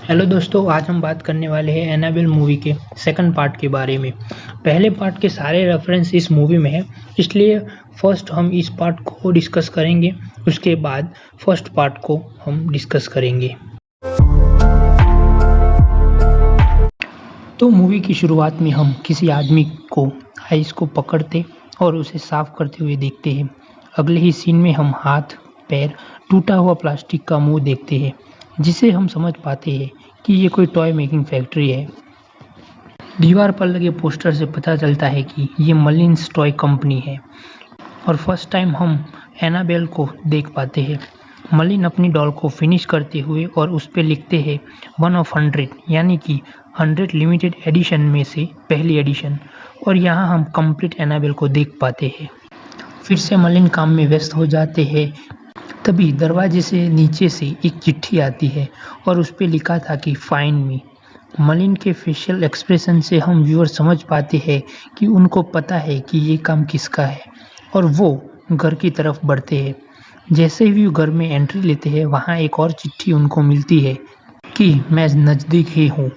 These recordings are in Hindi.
हेलो दोस्तों, आज हम बात करने वाले हैं एनाबेल मूवी के सेकंड पार्ट के बारे में। पहले पार्ट के सारे रेफरेंस इस मूवी में है, इसलिए फर्स्ट हम इस पार्ट को डिस्कस करेंगे, उसके बाद फर्स्ट पार्ट को हम डिस्कस करेंगे। तो मूवी की शुरुआत में हम किसी आदमी को आइस को पकड़ते और उसे साफ करते हुए देखते हैं। अगले ही सीन में हम हाथ, पैर, टूटा हुआ प्लास्टिक का मुंह देखते हैं, जिसे हम समझ पाते हैं कि ये कोई टॉय मेकिंग फैक्ट्री है। दीवार पर लगे पोस्टर से पता चलता है कि ये मलिन्स टॉय कंपनी है और फर्स्ट टाइम हम एनाबेल को देख पाते हैं। मलिन अपनी डॉल को फिनिश करते हुए और उस पे लिखते हैं 1 of 100, यानी कि 100 लिमिटेड एडिशन में से पहली एडिशन। और यहाँ हम कंप्लीट एनाबेल को देख पाते हैं। फिर से मलिन काम में व्यस्त हो जाते हैं। तभी दरवाजे से नीचे से एक चिट्ठी आती है और उस पे लिखा था कि फाइंड मी। मलिन के फेशियल एक्सप्रेशन से हम व्यूअर समझ पाते हैं कि उनको पता है कि ये काम किसका है और वो घर की तरफ बढ़ते हैं। जैसे ही वो घर में एंट्री लेते हैं, वहाँ एक और चिट्ठी उनको मिलती है कि मैं नज़दीक ही हूँ।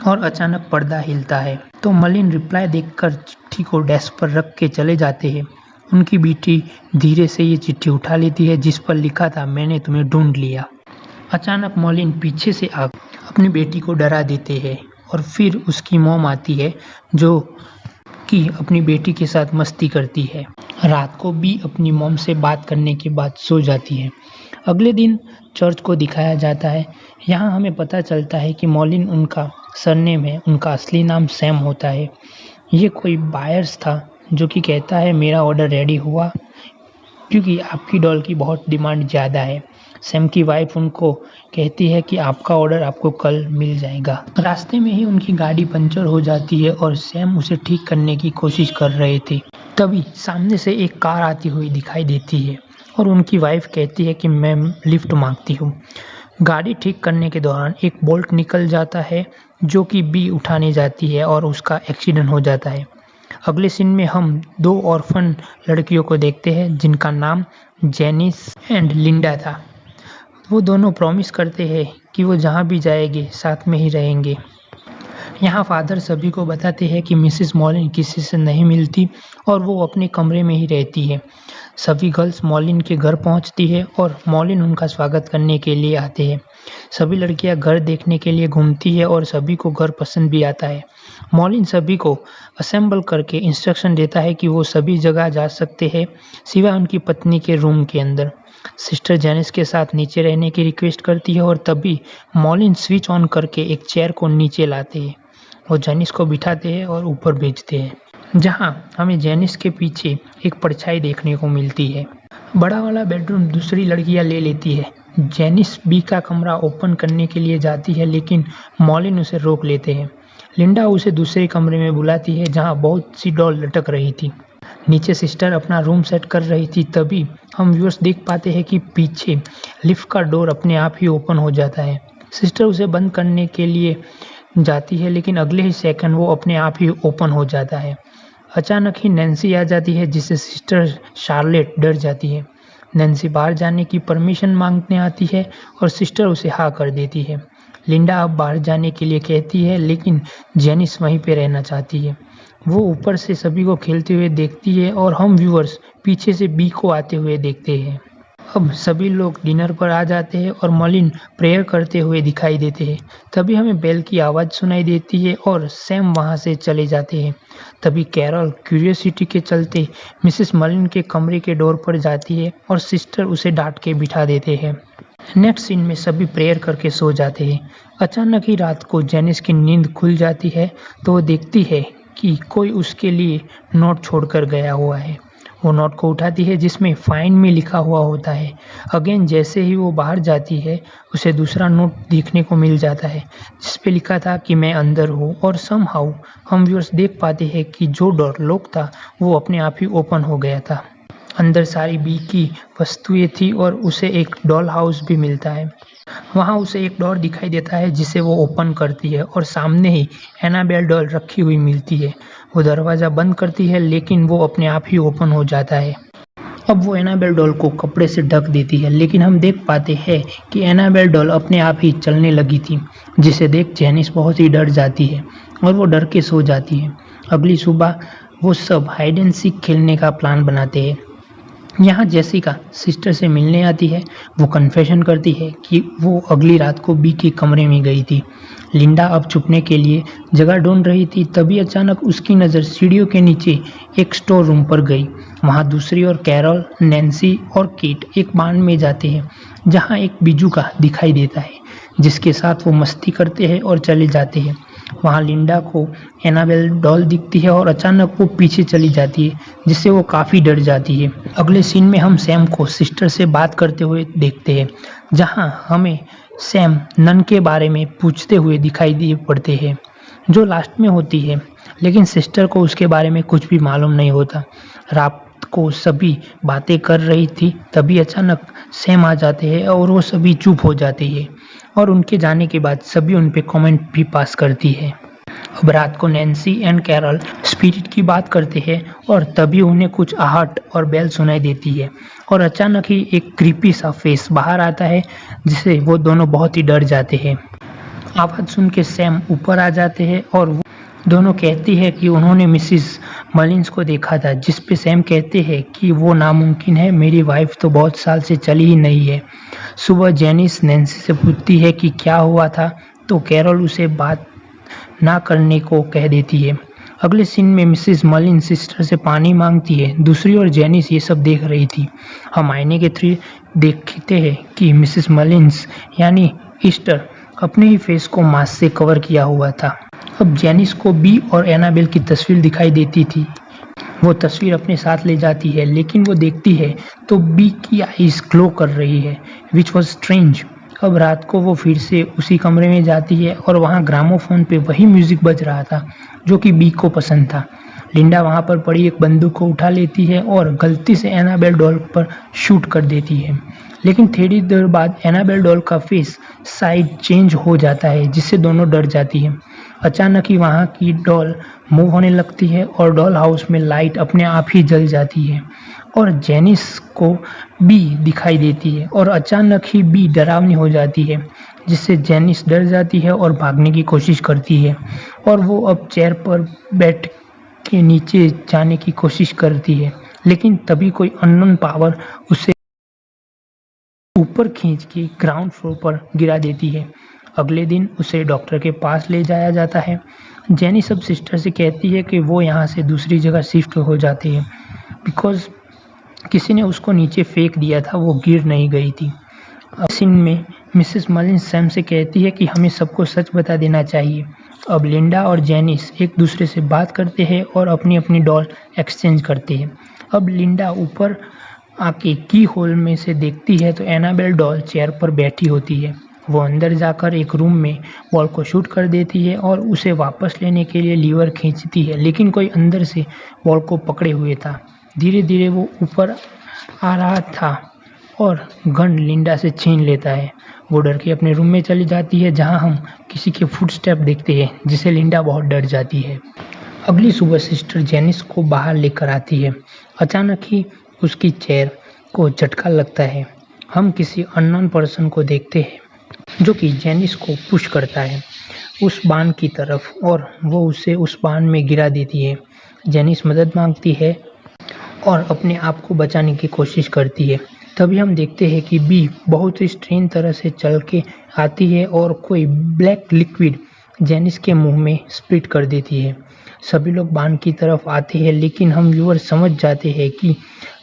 और अचानक पर्दा हिलता है तो मलिन रिप्लाई देखकर चिट्ठी को डेस्क पर रख के चले जाते हैं। उनकी बेटी धीरे से ये चिट्ठी उठा लेती है जिस पर लिखा था, मैंने तुम्हें ढूंढ लिया। अचानक मॉलिन पीछे से अपनी बेटी को डरा देते हैं और फिर उसकी मॉम आती है जो कि अपनी बेटी के साथ मस्ती करती है। रात को भी अपनी मॉम से बात करने के बाद सो जाती है। अगले दिन चर्च को दिखाया जाता है। यहाँ हमें पता चलता है कि मॉलिन उनका सरनेम है, उनका असली नाम सैम होता है। ये कोई बायर्स था जो कि कहता है मेरा ऑर्डर रेडी हुआ क्योंकि आपकी डॉल की बहुत डिमांड ज़्यादा है। सैम की वाइफ उनको कहती है कि आपका ऑर्डर आपको कल मिल जाएगा। रास्ते में ही उनकी गाड़ी पंचर हो जाती है और सैम उसे ठीक करने की कोशिश कर रहे थे। तभी सामने से एक कार आती हुई दिखाई देती है और उनकी वाइफ कहती है कि मैं लिफ्ट मांगती हूँ। गाड़ी ठीक करने के दौरान एक बोल्ट निकल जाता है जो कि बी उठाने जाती है और उसका एक्सीडेंट हो जाता है। अगले सीन में हम 2 ऑर्फन लड़कियों को देखते हैं जिनका नाम जेनिस एंड लिंडा था। वो दोनों प्रॉमिस करते हैं कि वो जहाँ भी जाएंगे साथ में ही रहेंगे। यहाँ फादर सभी को बताते हैं कि मिसेस मॉलिन किसी से नहीं मिलती और वो अपने कमरे में ही रहती है। सभी गर्ल्स मॉलिन के घर पहुँचती है और मॉलिन उनका स्वागत करने के लिए आते हैं। सभी लड़कियाँ घर देखने के लिए घूमती है और सभी को घर पसंद भी आता है। मॉलिन सभी को असेंबल करके इंस्ट्रक्शन देता है कि वो सभी जगह जा सकते हैं सिवाय उनकी पत्नी के रूम के अंदर। सिस्टर जेनिस के साथ नीचे रहने की रिक्वेस्ट करती है और तभी मॉलिन स्विच ऑन करके एक चेयर को नीचे लाते हैं और जेनिस को बिठाते हैं और ऊपर भेजते हैं, जहां हमें जेनिस के पीछे एक परछाई देखने को मिलती है। बड़ा वाला बेडरूम दूसरी लड़कियां ले लेती है। जेनिस बी का कमरा ओपन करने के लिए जाती है लेकिन मॉलिन उसे रोक लेते हैं। लिंडा उसे दूसरे कमरे में बुलाती है जहां बहुत सी डॉल लटक रही थी। नीचे सिस्टर अपना रूम सेट कर रही थी। तभी हम व्यूअर्स देख पाते हैं कि पीछे लिफ्ट का डोर अपने आप ही ओपन हो जाता है। सिस्टर उसे बंद करने के लिए जाती है लेकिन अगले ही सेकंड वो अपने आप ही ओपन हो जाता है। अचानक ही नैन्सी आ जाती है जिससे सिस्टर शार्लेट डर जाती है। नैन्सी बाहर जाने की परमिशन मांगने आती है और सिस्टर उसे हाँ कर देती है। लिंडा अब बाहर जाने के लिए कहती है लेकिन जेनिस वहीं पे रहना चाहती है। वो ऊपर से सभी को खेलते हुए देखती है और हम व्यूअर्स पीछे से बी को आते हुए देखते हैं। अब सभी लोग डिनर पर आ जाते हैं और मॉलिन प्रेयर करते हुए दिखाई देते हैं। तभी हमें बेल की आवाज़ सुनाई देती है और सैम वहां से चले जाते हैं। तभी कैरल क्यूरियोसिटी के चलते मिसेस मॉलिन के कमरे के डोर पर जाती है और सिस्टर उसे डांट के बिठा देते हैं। नेक्स्ट सीन में सभी प्रेयर करके सो जाते हैं। अचानक ही रात को जेनिस की नींद खुल जाती है तो वो देखती है कि कोई उसके लिए नोट छोड़कर गया हुआ है। वो नोट को उठाती है जिसमें फाइंड मी लिखा हुआ होता है। अगेन जैसे ही वो बाहर जाती है उसे दूसरा नोट देखने को मिल जाता है जिस पे लिखा था कि मैं अंदर हूँ। और समहाउ हम व्यूअर्स देख पाते हैं कि जो डोर लॉक था वो अपने आप ही ओपन हो गया था। अंदर सारी बी की वस्तुएं थी और उसे एक डॉल हाउस भी मिलता है। वहाँ उसे एक डोर दिखाई देता है जिसे वो ओपन करती है और सामने ही एनाबेल डॉल रखी हुई मिलती है। वो दरवाज़ा बंद करती है लेकिन वो अपने आप ही ओपन हो जाता है। अब वो एनाबेल डॉल को कपड़े से ढक देती है, लेकिन हम देख पाते हैं कि एनाबेल डॉल अपने आप ही चलने लगी थी, जिसे देख जेनिस बहुत ही डर जाती है और वो डर के सो जाती है। अगली सुबह वो सब हाइड एंड सीक खेलने का प्लान बनाते हैं। यहाँ जेसिका सिस्टर से मिलने आती है। वो कन्फेशन करती है कि वो अगली रात को बी के कमरे में गई थी। लिंडा अब छुपने के लिए जगह ढूंढ रही थी, तभी अचानक उसकी नज़र सीढ़ियों के नीचे एक स्टोर रूम पर गई। वहाँ दूसरी ओर कैरल, नैन्सी और केट एक बांध में जाते हैं, जहाँ एक बिजू का दिखाई देता है, जिसके साथ वो मस्ती करते हैं और चले जाते हैं। वहाँ लिंडा को एनाबेल डॉल दिखती है और अचानक वो पीछे चली जाती है, जिससे वो काफ़ी डर जाती है। अगले सीन में हम सैम को सिस्टर से बात करते हुए देखते हैं, जहाँ हमें सैम नन के बारे में पूछते हुए दिखाई दिए पड़ते हैं, जो लास्ट में होती है, लेकिन सिस्टर को उसके बारे में कुछ भी मालूम नहीं होता। रात को सभी बातें कर रही थी, तभी अचानक सैम आ जाते हैं और वो सभी चुप हो जाते हैं और उनके जाने के बाद सभी उन पे कमेंट भी पास करती है। अब रात को नैन्सी एंड कैरल स्पिरिट की बात करते हैं और तभी उन्हें कुछ आहट और बेल सुनाई देती है और अचानक ही एक क्रीपी सा फेस बाहर आता है, जिससे वो दोनों बहुत ही डर जाते हैं। आवाज़ सुन के सैम ऊपर आ जाते हैं और वो दोनों कहती है कि उन्होंने मिसिस मलिन्स को देखा था, जिस पे सैम कहते हैं कि वो नामुमकिन है, मेरी वाइफ तो बहुत साल से चली ही नहीं है। सुबह जेनिस नैन्सी से पूछती है कि क्या हुआ था, तो कैरल उसे बात ना करने को कह देती है। अगले सीन में मिसिस मलिन सिस्टर से पानी मांगती है। दूसरी ओर जेनिस ये सब देख रही थी। हम आईने के थ्रू देखते हैं कि मिसिस मलिन्स यानी ईस्टर अपने ही फेस को मास्क से कवर किया हुआ था। अब जेनिस को बी और एनाबेल की तस्वीर दिखाई देती थी। वो तस्वीर अपने साथ ले जाती है, लेकिन वो देखती है तो बी की आईज ग्लो कर रही है, विच वॉज स्ट्रेंज। अब रात को वो फिर से उसी कमरे में जाती है और वहाँ ग्रामोफोन पे वही म्यूजिक बज रहा था जो कि बी को पसंद था। लिंडा वहाँ पर पड़ी एक बंदूक को उठा लेती है और गलती से एनाबेल डॉल पर शूट कर देती है, लेकिन थोड़ी देर बाद एनाबेल डॉल का फेस साइड चेंज हो जाता है, जिससे दोनों डर जाती है। अचानक ही वहाँ की डॉल मूव होने लगती है और डॉल हाउस में लाइट अपने आप ही जल जाती है और जेनिस को बी दिखाई देती है और अचानक ही बी डरावनी हो जाती है, जिससे जेनिस डर जाती है और भागने की कोशिश करती है और वो अब चेयर पर बैठ के नीचे जाने की कोशिश करती है, लेकिन तभी कोई अननोन पावर उसे ऊपर खींच के ग्राउंड फ्लोर पर गिरा देती है। अगले दिन उसे डॉक्टर के पास ले जाया जाता है। जेनी सब सिस्टर से कहती है कि वो यहाँ से दूसरी जगह शिफ्ट हो जाती है, बिकॉज किसी ने उसको नीचे फेंक दिया था, वो गिर नहीं गई थी। अब सीन में मिसेस मलिन सैम से कहती है कि हमें सबको सच बता देना चाहिए। अब लिंडा और जेनिस एक दूसरे से बात करते हैं और अपनी अपनी डॉल एक्सचेंज करते हैं। अब लिंडा ऊपर आके की होल में से देखती है तो एनाबेल डॉल चेयर पर बैठी होती है। वो अंदर जाकर एक रूम में बॉल को शूट कर देती है और उसे वापस लेने के लिए लीवर खींचती है, लेकिन कोई अंदर से बॉल को पकड़े हुए था। धीरे धीरे वो ऊपर आ रहा था और गन लिंडा से छीन लेता है। वो डर के अपने रूम में चली जाती है, जहां हम किसी के फुटस्टेप देखते हैं, जिसे लिंडा बहुत डर जाती है। अगली सुबह सिस्टर जेनिस को बाहर लेकर आती है। अचानक ही उसकी चेयर को झटका लगता है। हम किसी अननोन पर्सन को देखते हैं जो कि जेनिस को पुश करता है उस बांध की तरफ और वो उसे उस बांध में गिरा देती है। जेनिस मदद मांगती है और अपने आप को बचाने की कोशिश करती है। तभी हम देखते हैं कि बी बहुत ही स्ट्रेन तरह से चल के आती है और कोई ब्लैक लिक्विड जेनिस के मुंह में स्प्लिट कर देती है। सभी लोग बांध की तरफ आते हैं, लेकिन हम व्यूअर समझ जाते हैं कि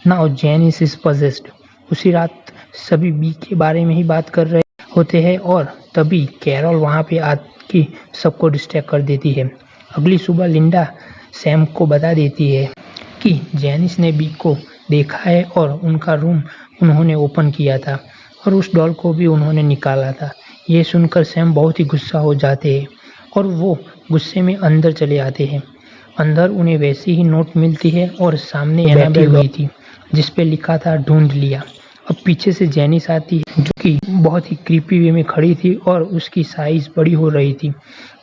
नाउ जेनिस इज पजेस्ड। उसी रात सभी बी के बारे में ही बात कर रहे होते हैं और तभी कैरल वहाँ पे आके सबको डिस्ट्रैक्ट कर देती है। अगली सुबह लिंडा सैम को बता देती है कि जेनिस ने बी को देखा है और उनका रूम उन्होंने ओपन किया था और उस डॉल को भी उन्होंने निकाला था। ये सुनकर सैम बहुत ही गुस्सा हो जाते हैं और वो गुस्से में अंदर चले आते हैं। अंदर उन्हें वैसी ही नोट मिलती है और सामने एनाबेल हुई थी जिस पे लिखा था ढूंढ लिया। अब पीछे से जेनिस आती है जो कि बहुत ही क्रीपी वे में खड़ी थी और उसकी साइज बड़ी हो रही थी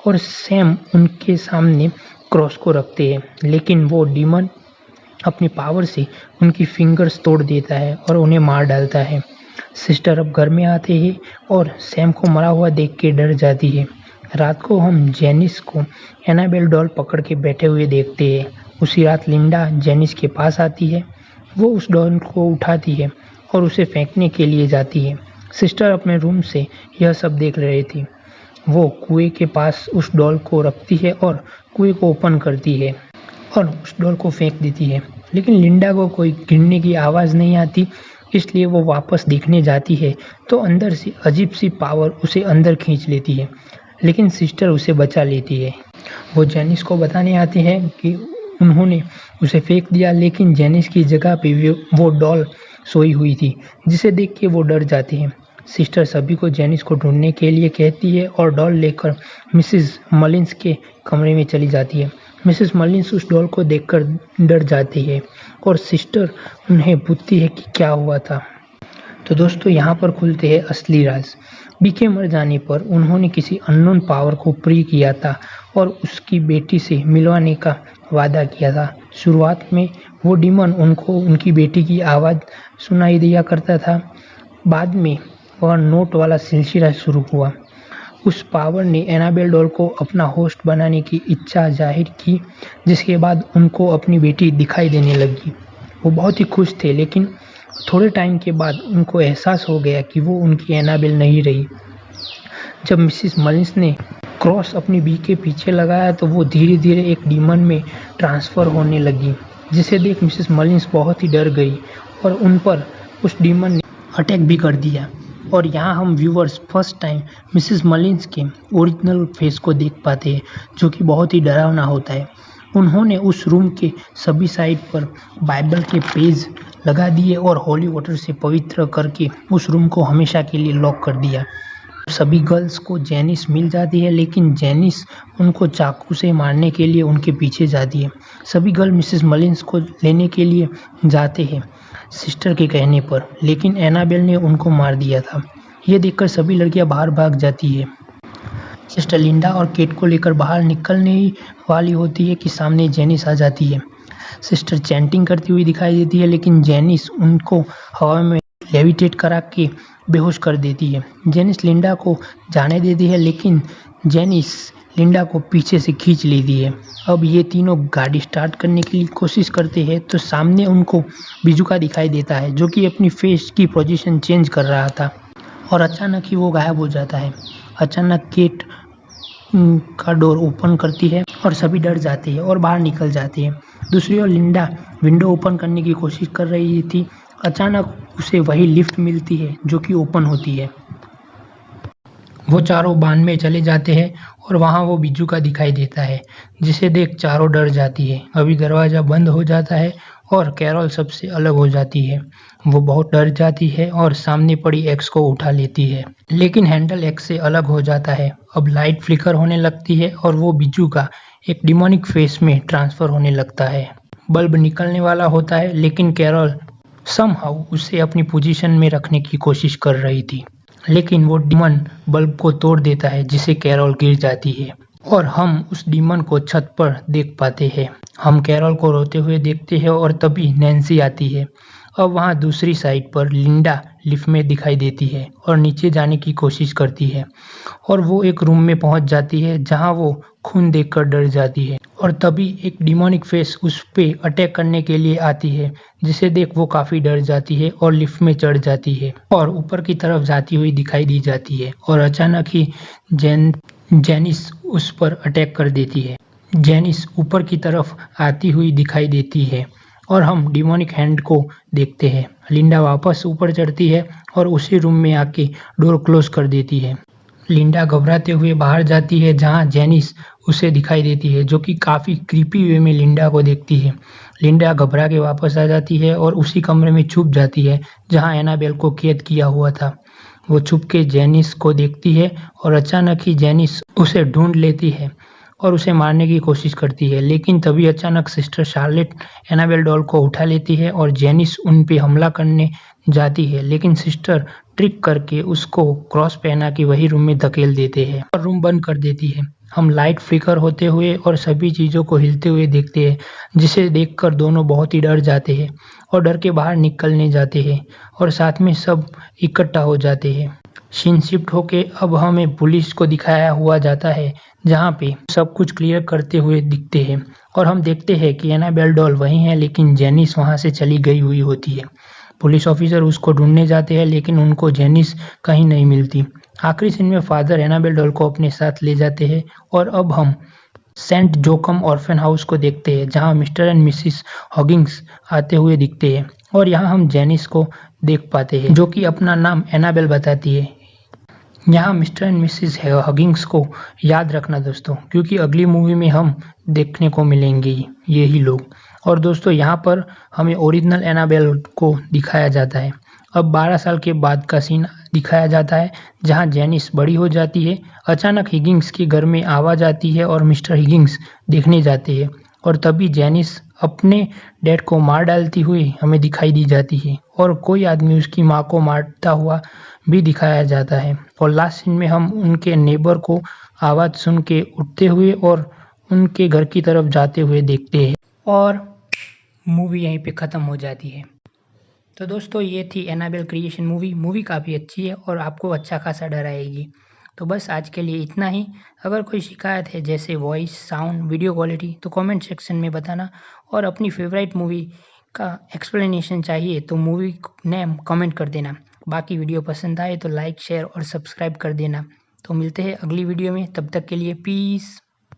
और सैम उनके सामने क्रॉस को रखते हैं, लेकिन वो डीमन अपनी पावर से उनकी फिंगर्स तोड़ देता है और उन्हें मार डालता है। सिस्टर अब घर में आते हैं और सैम को मरा हुआ देख के डर जाती है। रात को हम जेनिस को एनाबेल डॉल पकड़ के बैठे हुए देखते हैं। उसी रात लिंडा जेनिस के पास आती है। वो उस डॉल को उठाती है और उसे फेंकने के लिए जाती है। सिस्टर अपने रूम से यह सब देख रही थी। वो कुएं के पास उस डॉल को रखती है और कुएं को ओपन करती है और उस डॉल को फेंक देती है। लेकिन लिंडा को कोई गिरने की आवाज़ नहीं आती, इसलिए वो वापस देखने जाती है तो अंदर से अजीब सी पावर उसे अंदर खींच लेती है। लेकिन सिस्टर उसे बचा लेती है। वो जेनिस को बताने आते हैं कि उन्होंने उसे फेंक दिया, लेकिन जेनिस की जगह पे वो डॉल सोई हुई थी, जिसे देख के वो डर जाते हैं। सिस्टर सभी को जेनिस को ढूंढने के लिए कहती है और डॉल लेकर मिसेस मलिन्स के कमरे में चली जाती है। मिसेस मलिन्स उस डॉल को देखकर डर जाती है और सिस्टर उन्हें पूछती है कि क्या हुआ था। तो दोस्तों यहाँ पर खुलते हैं असली राज। बीके मर जाने पर उन्होंने किसी अननोन पावर को प्री किया था और उसकी बेटी से मिलवाने का वादा किया था। शुरुआत में वो डीमन उनको उनकी बेटी की आवाज़ सुनाई दिया करता था। बाद में वह नोट वाला सिलसिला शुरू हुआ। उस पावर ने एनाबेल डॉल को अपना होस्ट बनाने की इच्छा जाहिर की, जिसके बाद उनको अपनी बेटी दिखाई देने लगी। वो बहुत ही खुश थे, लेकिन थोड़े टाइम के बाद उनको एहसास हो गया कि वो उनकी एनाबेल नहीं रही। जब मिसेस मलिन्स ने क्रॉस अपनी बी के पीछे लगाया तो वो धीरे धीरे एक डीमन में ट्रांसफ़र होने लगी, जिसे देख मिसेस मलिन्स बहुत ही डर गई और उन पर उस डीमन ने अटैक भी कर दिया। और यहाँ हम व्यूवर्स फर्स्ट टाइम मिसेस मलिन्स के ओरिजिनल फेस को देख पाते हैं, जो कि बहुत ही डरावना होता है। उन्होंने उस रूम के सभी साइड पर बाइबल के पेज लगा दिए और होली वाटर से पवित्र करके उस रूम को हमेशा के लिए लॉक कर दिया। सभी गर्ल्स को जेनिस मिल जाती है, लेकिन जेनिस उनको चाकू से मारने के लिए उनके पीछे जाती है। सभी गर्ल मिसेस मलिन्स को लेने के लिए जाते हैं सिस्टर के कहने पर, लेकिन एनाबेल ने उनको मार दिया था। ये देखकर सभी लड़कियां बाहर भाग जाती है। सिस्टर लिंडा और केट को लेकर बाहर निकलने ही वाली होती है कि सामने जेनिस आ जाती है। सिस्टर चैंटिंग करती हुई दिखाई देती है, लेकिन जेनिस उनको हवा में लेविटेट करा के बेहोश कर देती है। जेनिस लिंडा को जाने देती है, लेकिन जेनिस लिंडा को पीछे से खींच लेती है। अब ये तीनों गाड़ी स्टार्ट करने की कोशिश करते हैं तो सामने उनको बिजुका दिखाई देता है, जो कि अपनी फेस की पोजीशन चेंज कर रहा था और अचानक ही वो गायब हो जाता है। अचानक केट का डोर ओपन करती है और सभी डर जाते हैं और बाहर निकल जाते हैं। दूसरी ओर लिंडा विंडो ओपन करने की कोशिश कर रही थी। अचानक उसे वही लिफ्ट मिलती है जो कि ओपन होती है। वो चारों बान में चले जाते हैं और वहाँ वो बिज्जू का दिखाई देता है, जिसे देख चारों डर जाती है। अभी दरवाज़ा बंद हो जाता है और कैरोल सबसे अलग हो जाती है। वो बहुत डर जाती है और सामने पड़ी एक्स को उठा लेती है, लेकिन हैंडल एक्स से अलग हो जाता है। अब लाइट फ्लिकर होने लगती है और वो बिज्जू का एक डिमोनिक फेस में ट्रांसफ़र होने लगता है। बल्ब निकलने वाला होता है, लेकिन कैरोल समहाउ उसे अपनी पोजीशन में रखने की कोशिश कर रही थी, लेकिन वो डीमन बल्ब को तोड़ देता है, जिसे कैरोल गिर जाती है और हम उस डीमन को छत पर देख पाते हैं। हम कैरोल को रोते हुए देखते हैं और तभी नैन्सी आती है। अब वहाँ दूसरी साइड पर लिंडा लिफ्ट में दिखाई देती है और नीचे जाने की कोशिश करती है और वो एक रूम में पहुँच जाती है जहाँ वो खून देखकर डर जाती है और तभी एक डिमोनिक फेस उस पे अटैक करने के लिए आती है, जिसे देख वो काफ़ी डर जाती है और लिफ्ट में चढ़ जाती है और ऊपर की तरफ जाती हुई दिखाई दी जाती है और अचानक ही जेनिस उस पर अटैक कर देती है। जेनिस ऊपर की तरफ आती हुई दिखाई देती है और हम डिमोनिक हैंड को देखते हैं। लिंडा वापस ऊपर चढ़ती है और उसी रूम में आके डोर क्लोज कर देती है। लिंडा घबराते हुए बाहर जाती है जहां जेनिस उसे दिखाई देती है, जो कि काफ़ी क्रीपी वे में लिंडा को देखती है। लिंडा घबरा के वापस आ जाती है और उसी कमरे में छुप जाती है जहां एनाबेल को कैद किया हुआ था। वो छुप के जेनिस को देखती है और अचानक ही जेनिस उसे ढूंढ लेती है और उसे मारने की कोशिश करती है, लेकिन तभी अचानक सिस्टर शार्लेट एनाबेल डॉल को उठा लेती है और जेनिस उन पे हमला करने जाती है, लेकिन सिस्टर ट्रिक करके उसको क्रॉस पहना के वही रूम में धकेल देते हैं और रूम बंद कर देती है। हम लाइट फ्लिकर होते हुए और सभी चीज़ों को हिलते हुए देखते हैं, जिसे देखकर दोनों बहुत ही डर जाते हैं और डर के बाहर निकलने जाते हैं और साथ में सब इकट्ठा हो जाते हैं। सीन शिफ्ट होके अब हमें पुलिस को दिखाया हुआ जाता है, जहाँ पे सब कुछ क्लियर करते हुए दिखते हैं और हम देखते हैं कि एनाबेल डॉल वहीं है, लेकिन जेनिस वहाँ से चली गई हुई होती है। पुलिस ऑफिसर उसको ढूंढने जाते हैं, लेकिन उनको जेनिस कहीं नहीं मिलती। आखिरी सीन में फादर एनाबेल डॉल को अपने साथ ले जाते हैं और अब हम सेंट जोकम ऑर्फन हाउस को देखते हैं, जहाँ मिस्टर एंड मिसिस हॉगिंस आते हुए दिखते हैं और यहाँ हम जेनिस को देख पाते हैं, जो कि अपना नाम एनाबेल बताती है। यहाँ मिस्टर एंड मिसिस हगिंस को याद रखना दोस्तों, क्योंकि अगली मूवी में हम देखने को मिलेंगे यही लोग। और दोस्तों यहाँ पर हमें ओरिजिनल एनाबेल को दिखाया जाता है। अब 12 साल के बाद का सीन दिखाया जाता है, जहाँ जेनिस बड़ी हो जाती है। अचानक हिगिंस के घर में आवाज़ आती है और मिस्टर हिगिंस देखने जाते हैं और तभी जेनिस अपने डैड को मार डालती हुई हमें दिखाई दी जाती है और कोई आदमी उसकी माँ को मारता हुआ भी दिखाया जाता है। और लास्ट सीन में हम उनके नेबर को आवाज़ सुन के उठते हुए और उनके घर की तरफ जाते हुए देखते हैं और मूवी यहीं पे ख़त्म हो जाती है। तो दोस्तों ये थी एनाबेल क्रिएशन मूवी काफ़ी अच्छी है और आपको अच्छा खासा डराएगी। तो बस आज के लिए इतना ही। अगर कोई शिकायत है जैसे वॉइस, साउंड, वीडियो क्वालिटी, तो कमेंट सेक्शन में बताना और अपनी फेवरेट मूवी का एक्सप्लेनेशन चाहिए तो मूवी नेम कमेंट कर देना। बाकी वीडियो पसंद आए तो लाइक, शेयर और सब्सक्राइब कर देना। तो मिलते हैं अगली वीडियो में, तब तक के लिए पीस।